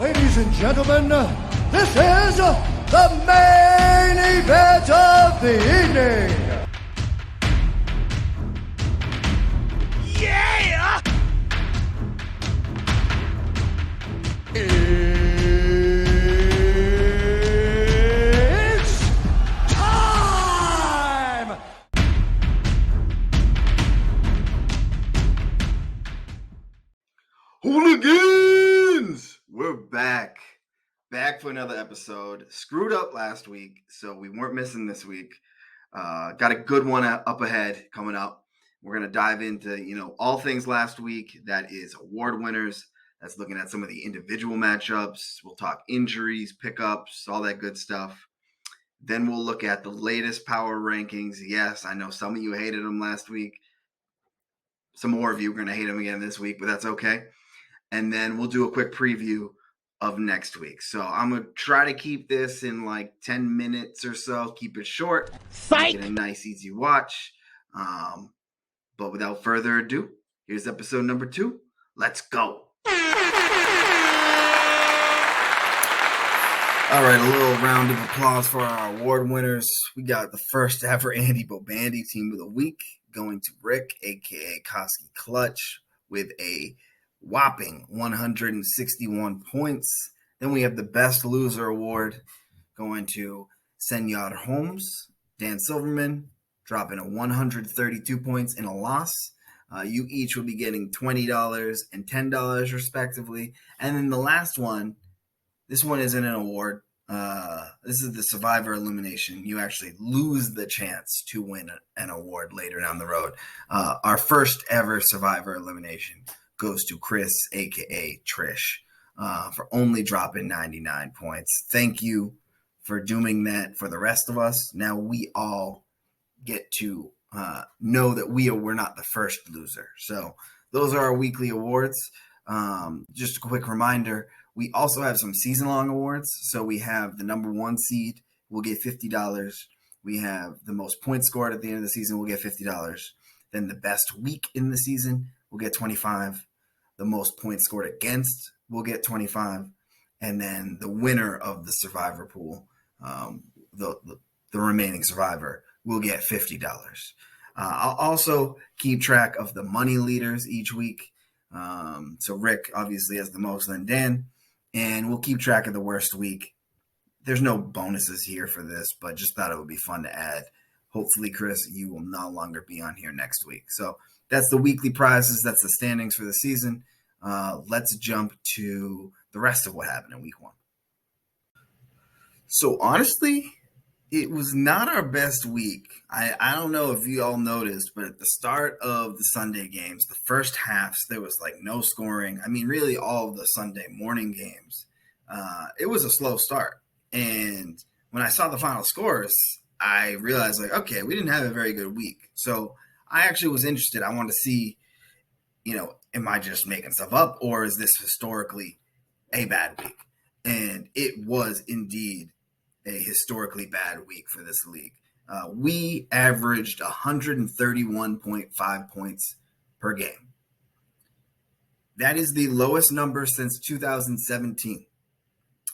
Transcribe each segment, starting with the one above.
Ladies and gentlemen, this is the main event of the evening. Yeah! It's time! Hooligans! We're back. Back for another episode. Screwed up last week, so we weren't missing this week. Got a good one up ahead coming up. We're going to dive into, all things last week. That is award winners. That's looking at some of the individual matchups. We'll talk injuries, pickups, all that good stuff. Then we'll look at the latest power rankings. Yes, I know some of you hated them last week. Some more of you are going to hate them again this week, but that's okay. And then we'll do a quick preview of next week. So I'm going to try to keep this in like 10 minutes or so. Keep it short. Psych! Make it a nice, easy watch. But without further ado, here's episode number 2. Let's go. All right, a little round of applause for our award winners. We got the first ever Andy Bobandy Team of the Week going to Rick, a.k.a. Koski Clutch, with a whopping 161 points. Then we have the Best Loser Award going to Senor Holmes, Dan Silverman, dropping a 132 points in a loss. You each will be getting $20 and $10 respectively. And then the last one, this one isn't an award. This is the Survivor Elimination. You actually lose the chance to win an award later down the road. Our first ever Survivor Elimination goes to Chris, a.k.a. Trish, for only dropping 99 points. Thank you for doing that for the rest of us. Now we all get to know that we're not the first loser. So those are our weekly awards. Just a quick reminder, we also have some season-long awards. So we have the number 1 seed, we'll get $50. We have the most points scored at the end of the season, we'll get $50. Then the best week in the season, we'll get $25. The most points scored against, we'll get $25. And then the winner of the Survivor pool, the remaining Survivor, will get $50. I'll also keep track of the money leaders each week. So Rick obviously has the most, then Dan. And we'll keep track of the worst week. There's no bonuses here for this, but just thought it would be fun to add. Hopefully, Chris, you will no longer be on here next week. So that's the weekly prizes. That's the standings for the season. Let's jump to the rest of what happened in week 1. So honestly, it was not our best week. I don't know if you all noticed, but at the start of the Sunday games, the first halves, there was like no scoring. I mean, really all of the Sunday morning games, it was a slow start. And when I saw the final scores, I realized like, okay, we didn't have a very good week. So I actually was interested. I wanted to see, am I just making stuff up, or is this historically a bad week? And it was indeed a historically bad week for this league. We averaged 131.5 points per game. That is the lowest number since 2017.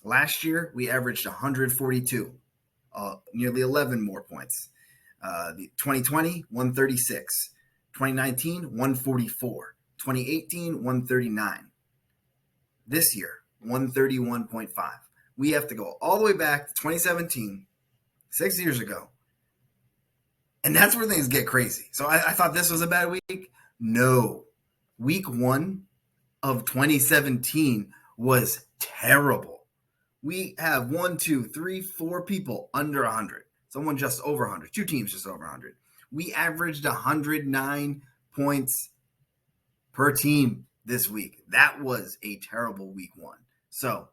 Last year, we averaged 142, nearly 11 more points. 2020, 136. 2019, 144. 2018, 139. This year, 131.5. We have to go all the way back to 2017, 6 years ago. And that's where things get crazy. So I thought this was a bad week. No. Week 1 of 2017 was terrible. We have 1, 2, 3, 4 people under 100. Someone just over 100. 2 teams just over 100. We averaged 109 points per team this week. That was a terrible week 1. So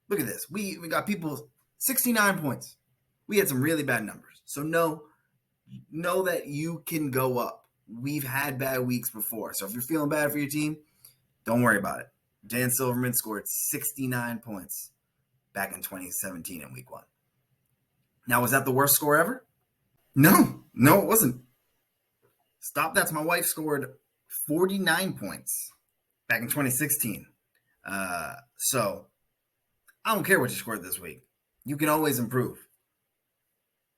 look at this. We got people 69 points. We had some really bad numbers. So know that you can go up. We've had bad weeks before. So if you're feeling bad for your team, don't worry about it. Dan Silverman scored 69 points back in 2017 in week 1. Now, was that the worst score ever? No, it wasn't. Stop That's My Wife scored 49 points back in 2016. So I don't care what you scored this week. You can always improve.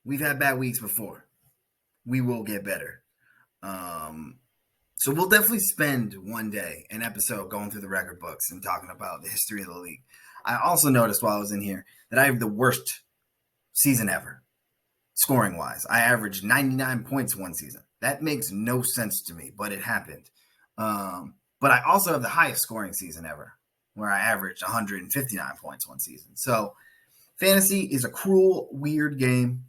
We've had bad weeks before. We will get better. So we'll definitely spend one day, an episode, going through the record books and talking about the history of the league. I also noticed while I was in here that I have the worst season ever, scoring-wise. I averaged 99 points one season. That makes no sense to me, but it happened. But I also have the highest scoring season ever, where I averaged 159 points one season. So fantasy is a cruel, weird game,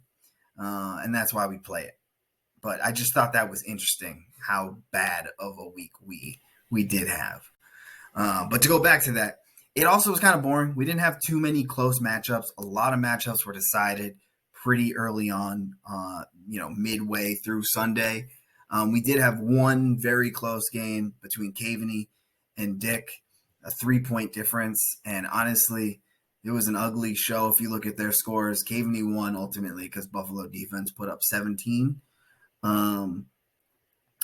and that's why we play it. But I just thought that was interesting how bad of a week we did have. But to go back to that, it also was kind of boring. We didn't have too many close matchups. A lot of matchups were decided pretty early on, midway through Sunday. We did have one very close game between Caveney and Dick, a 3-point difference. And honestly, it was an ugly show if you look at their scores. Caveney won ultimately because Buffalo defense put up 17.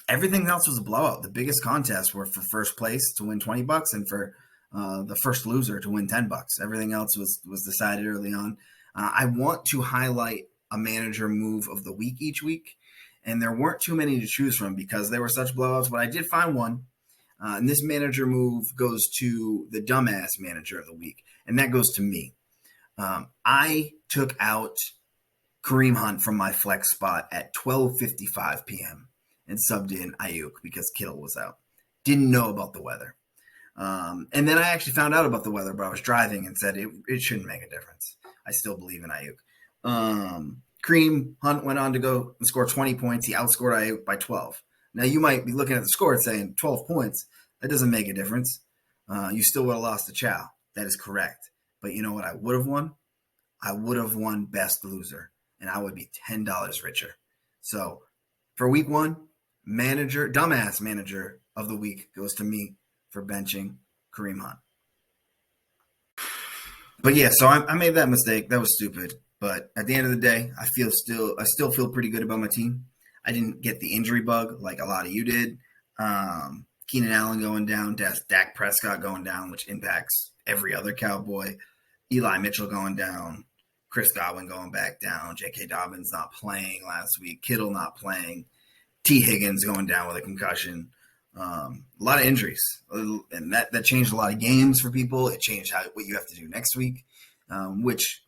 Everything else was a blowout. The biggest contests were for first place to win $20 and for the first loser to win $10. Everything else was decided early on. I want to highlight a manager move of the week each week, and there weren't too many to choose from because they were such blowouts, but I did find one. And this manager move goes to the dumbass manager of the week, and that goes to me. I took out Kareem Hunt from my flex spot at 12:55 p.m. and subbed in Ayuk because Kittle was out. Didn't know about the weather. And then I actually found out about the weather, but I was driving and said it shouldn't make a difference. I still believe in Ayuk. Kareem Hunt went on to go and score 20 points. He outscored Ayuk by 12. Now, you might be looking at the score and saying 12 points. That doesn't make a difference. You still would have lost the chow. That is correct. But you know what I would have won? I would have won best loser, and I would be $10 richer. So for week one, dumbass manager of the week goes to me for benching Kareem Hunt. But yeah, so I made that mistake. That was stupid. But at the end of the day, I still feel pretty good about my team. I didn't get the injury bug like a lot of you did. Keenan Allen going down, Dak Prescott going down, which impacts every other Cowboy. Eli Mitchell going down, Chris Godwin going back down, J.K. Dobbins not playing last week, Kittle not playing, T. Higgins going down with a concussion. A lot of injuries, and that changed a lot of games for people. It changed what you have to do next week, which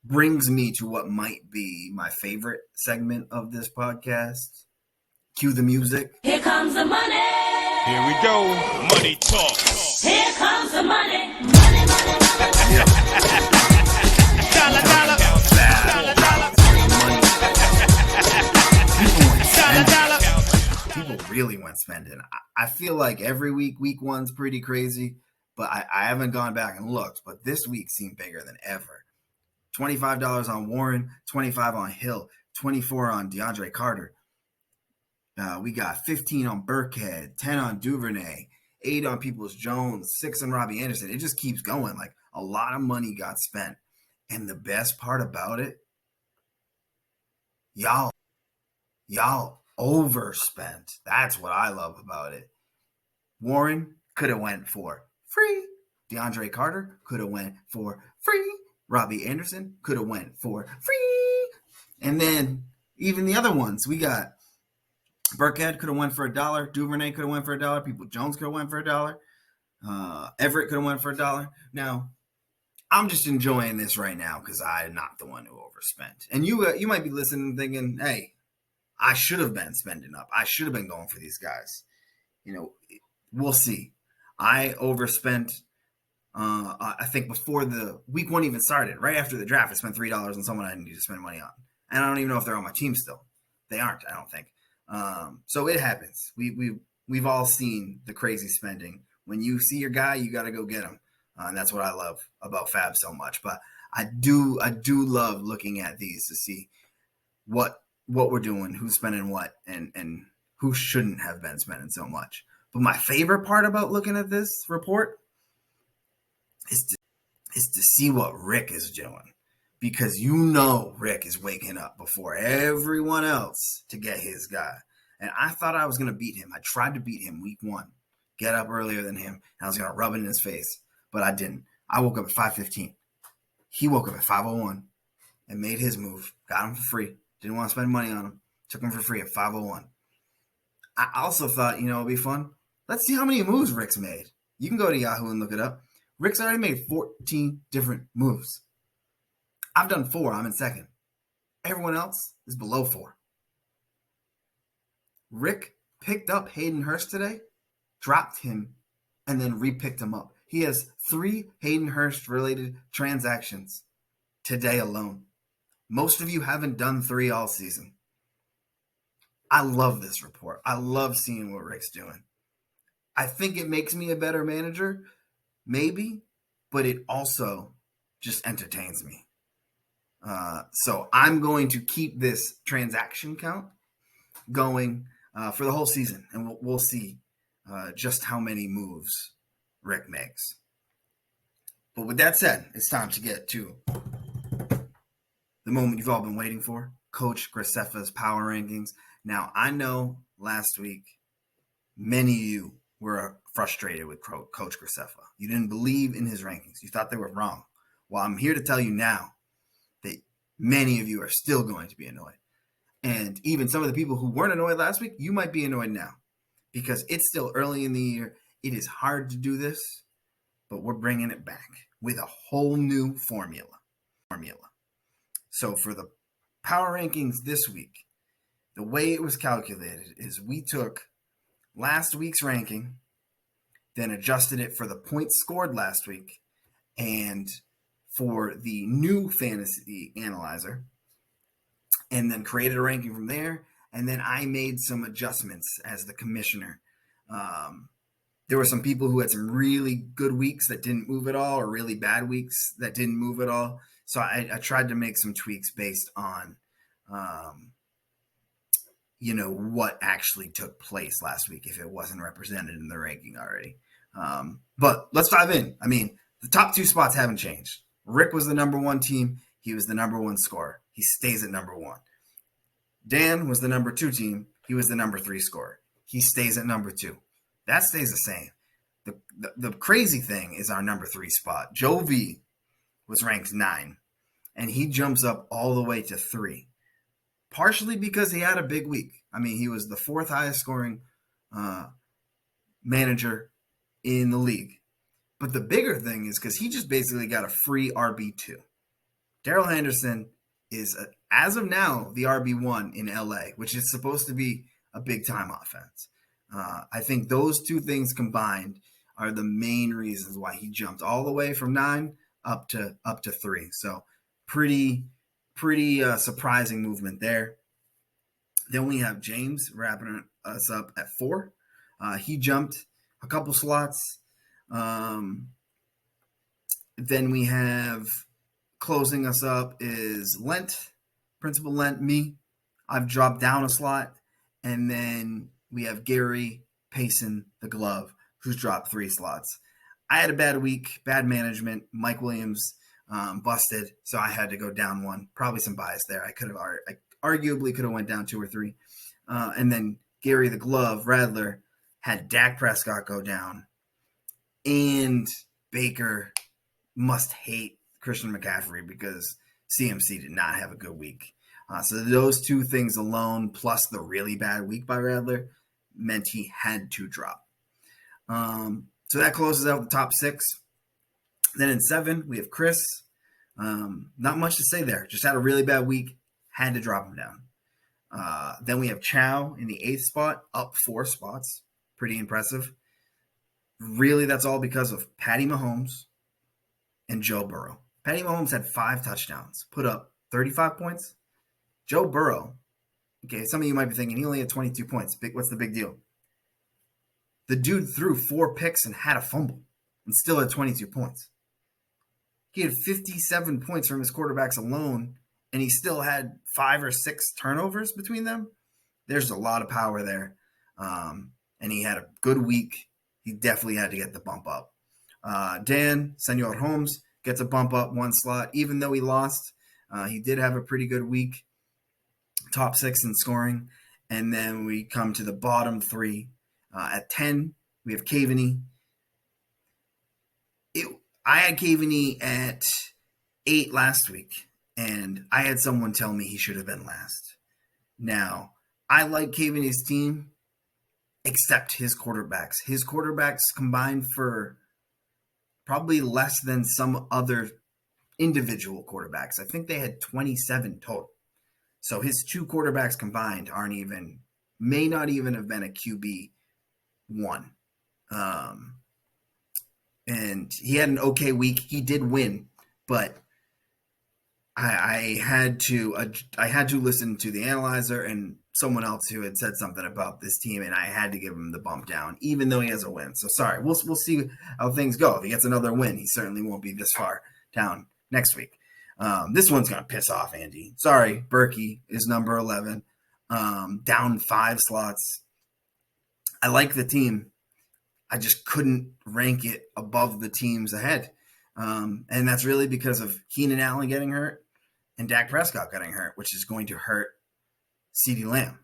brings me to what might be my favorite segment of this podcast. Cue the music. Here comes the money. Here we go. Money talk. Here comes the money. Money, money, money. Dollar, dollar. Dollar, dollar. Dollar, dollar. People really went spending. I feel like every week one's pretty crazy, but I haven't gone back and looked. But this week seemed bigger than ever. $25 on Warren, $25 on Hill, $24 on DeAndre Carter. We got 15 on Burkhead, 10 on Duvernay, 8 on Peoples-Jones, 6 on Robbie Anderson. It just keeps going. Like, a lot of money got spent. And the best part about it, y'all overspent. That's what I love about it. Warren could have went for free. DeAndre Carter could have went for free. Robbie Anderson could have went for free. And then even the other ones, we got Burkhead could have went for $1. Duvernay could have went for $1. Peoples-Jones could have went for $1. Everett could have went for $1. Now, I'm just enjoying this right now because I'm not the one who overspent. And you might be listening and thinking, hey, I should have been spending up. I should have been going for these guys. We'll see. I overspent. I think before the week one even started, right after the draft, I spent $3 on someone I didn't need to spend money on. And I don't even know if they're on my team still. They aren't, I don't think. So it happens. We've all seen the crazy spending. When you see your guy, you got to go get him. And that's what I love about Fab so much. But I do love looking at these to see what we're doing, who's spending what, and who shouldn't have been spending so much. But my favorite part about looking at this report is to see what Rick is doing. Because Rick is waking up before everyone else to get his guy. And I thought I was going to beat him. I tried to beat him week one, get up earlier than him, and I was going to rub it in his face. But I didn't. I woke up at 5:15. He woke up at 5:01 and made his move. Got him for free. Didn't want to spend money on him. Took him for free at 5:01. I also thought, it'd be fun. Let's see how many moves Rick's made. You can go to Yahoo and look it up. Rick's already made 14 different moves. I've done 4. I'm in second. Everyone else is below 4. Rick picked up Hayden Hurst today, dropped him, and then re-picked him up. He has 3 Hayden Hurst-related transactions today alone. Most of you haven't done 3 all season. I love this report. I love seeing what Rick's doing. I think it makes me a better manager, maybe, but it also just entertains me. So I'm going to keep this transaction count going for the whole season, and we'll see just how many moves Rick makes. But with that said, it's time to get to the moment you've all been waiting for, Coach Graceffa's power rankings. Now, I know last week many of you were frustrated with Coach Graceffa. You didn't believe in his rankings. You thought they were wrong. Well, I'm here to tell you now that many of you are still going to be annoyed. And even some of the people who weren't annoyed last week, you might be annoyed now because it's still early in the year. It is hard to do this, but we're bringing it back with a whole new formula. So for the power rankings this week, the way it was calculated is we took last week's ranking, then adjusted it for the points scored last week, and for the new fantasy analyzer, and then created a ranking from there. And then I made some adjustments as the commissioner. There were some people who had some really good weeks that didn't move at all, or really bad weeks that didn't move at all. So I tried to make some tweaks based on, what actually took place last week if it wasn't represented in the ranking already. But let's dive in. I mean, the top 2 spots haven't changed. Rick was the number 1 team. He was the number 1 scorer. He stays at number 1. Dan was the number 2 team. He was the number 3 scorer. He stays at number 2. That stays the same. The crazy thing is our number 3 spot. Joe V was ranked 9, and he jumps up all the way to 3, partially because he had a big week. I mean, he was the 4th highest scoring manager in the league. But the bigger thing is because he just basically got a free RB2. Darrell Henderson is, as of now, the RB1 in LA, which is supposed to be a big-time offense. I think those 2 things combined are the main reasons why he jumped all the way from 9 up to 3. So pretty surprising movement there. Then we have James wrapping us up at 4. He jumped a couple slots. Then we have closing us up is Principal Lent, me. I've dropped down a slot. And then we have Gary Payson, the glove, who's dropped 3 slots. I had a bad week, bad management. Mike Williams busted, so I had to go down 1. Probably some bias there. I arguably could have went down 2 or 3. And then Gary the glove, Radler, had Dak Prescott go down. And Baker must hate Christian McCaffrey because CMC did not have a good week. So those 2 things alone, plus the really bad week by Radler, meant he had to drop. So that closes out the top 6. Then in 7, we have Chris. Not much to say there. Just had a really bad week. Had to drop him down. Then we have Chow in the 8th spot, up 4 spots. Pretty impressive. Really, that's all because of Patty Mahomes and Joe Burrow. Patty Mahomes had 5 touchdowns, put up 35 points. Joe Burrow, okay, some of you might be thinking he only had 22 points. What's the big deal? The dude threw 4 picks and had a fumble and still had 22 points. He had 57 points from his quarterbacks alone, and he still had 5 or 6 turnovers between them. There's a lot of power there. And he had a good week. He definitely had to get the bump up. Dan, Senor Holmes, gets a bump up 1 slot. Even though he lost, he did have a pretty good week. Top 6 in scoring. And then we come to the bottom 3. At 10, we have Caveney. I had Caveney at 8 last week, and I had someone tell me he should have been last. Now, I like Caveney's team, except his quarterbacks. His quarterbacks combined for probably less than some other individual quarterbacks. I think they had 27 total. So his 2 quarterbacks combined may not even have been a QB1. And he had an okay week. He did win, but I had to listen to the analyzer and someone else who had said something about this team, and I had to give him the bump down, even though he has a win. So sorry, we'll see how things go. If he gets another win, he certainly won't be this far down next week. This one's gonna piss off Andy. Sorry, Berkey is number 11, down 5 slots. I like the team. I just couldn't rank it above the teams ahead. And that's really because of Keenan Allen getting hurt and Dak Prescott getting hurt, which is going to hurt CeeDee Lamb.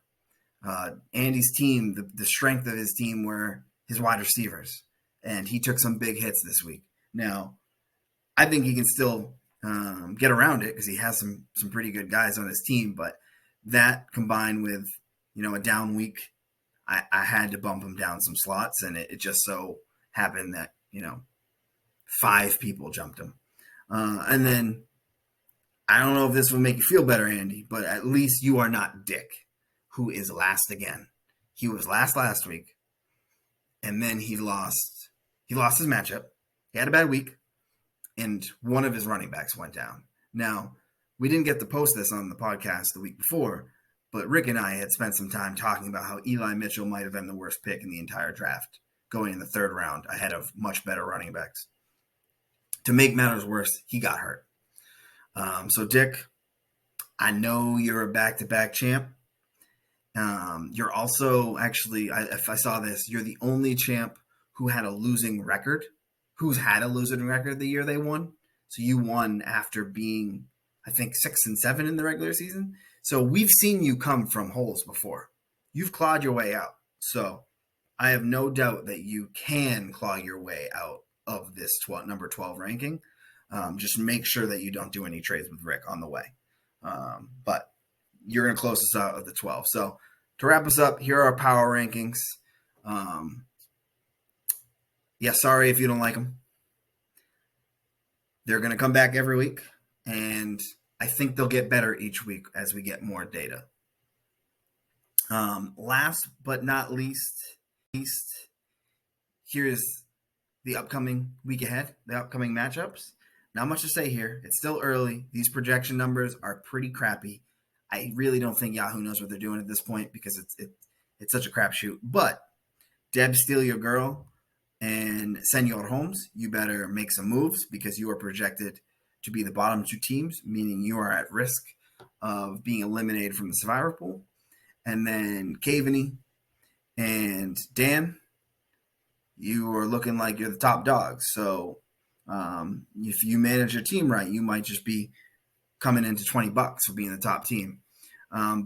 Andy's team, the strength of his team were his wide receivers, and he took some big hits this week. Now, I think he can still get around it because he has some pretty good guys on his team, but that combined with, a down week, I had to bump him down some slots, and it just so happened that, 5 people jumped him. And then I don't know if this will make you feel better, Andy, but at least you are not Dick, who is last again. He was last week, and then he lost his matchup. He had a bad week, and one of his running backs went down. Now, we didn't get to post this on the podcast the week before, but Rick and I had spent some time talking about how Eli Mitchell might have been the worst pick in the entire draft, going in the 3rd round ahead of much better running backs. To make matters worse, he got hurt. So, Dick, I know you're a back-to-back champ. You're also if I saw this, you're the only champ who had a losing record, the year they won. So you won after being, I think, 6-7 in the regular season. So we've seen you come from holes before. You've clawed your way out. So I have no doubt that you can claw your way out of this number 12 ranking. Just make sure that you don't do any trades with Rick on the way. But you're going to close us out of the 12. So to wrap us up, here are our power rankings. Sorry if you don't like them. They're going to come back every week, and I think they'll get better each week as we get more data. Last but not least, here's the upcoming week ahead, the upcoming matchups. Not much to say here. It's still early. These projection numbers are pretty crappy. I really don't think Yahoo knows what they're doing at this point because it's such a crapshoot. But Deb, steal your girl, and Senor Holmes, you better make some moves because you are projected to be the bottom 2 teams, meaning you are at risk of being eliminated from the survivor pool. And then Caveney and Dan, you are looking like you're the top dogs. So if you manage your team right, you might just be coming into $20 for being the top team.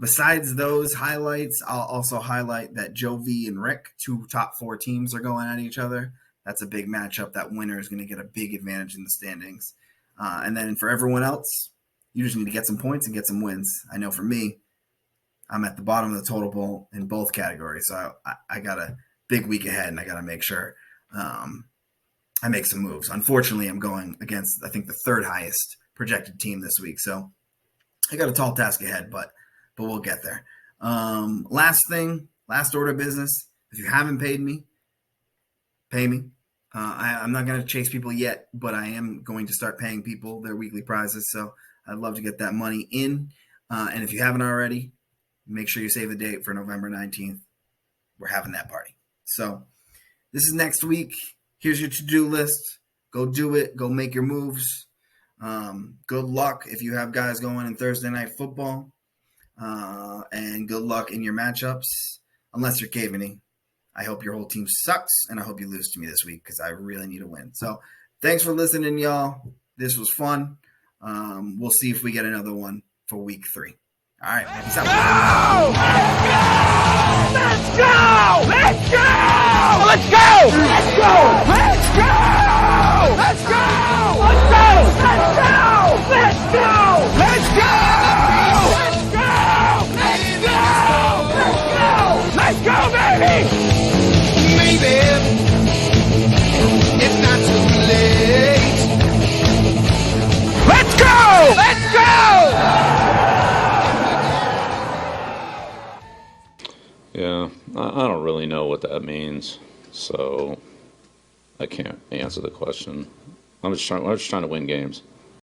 Besides those highlights, I'll also highlight that Joe V and Rick, 2 top 4 teams, are going at each other. That's a big matchup. That winner is going to get a big advantage in the standings. And then for everyone else, you just need to get some points and get some wins. I know for me, I'm at the bottom of the total poll in both categories. So I got a big week ahead, and I got to make sure I make some moves. Unfortunately, I'm going against, I think, the 3rd highest projected team this week. So I got a tall task ahead, but we'll get there. Last order of business. If you haven't paid me, pay me. I'm not going to chase people yet, but I am going to start paying people their weekly prizes. So I'd love to get that money in. And if you haven't already, make sure you save the date for November 19th. We're having that party. So this is next week. Here's your to-do list. Go do it. Go make your moves. Good luck if you have guys going in Thursday night football. And good luck in your matchups, unless you're Caveney. I hope your whole team sucks, and I hope you lose to me this week because I really need a win. So thanks for listening, y'all. This was fun. We'll see if we get another one for week 3. All right. Peace out. Let's go! Let's go! Let's go! Let's go! Let's go! Let's go! Let's go! Let's go! Let's go! Yeah, I don't really know what that means, so I can't answer the question. I'm just trying to win games.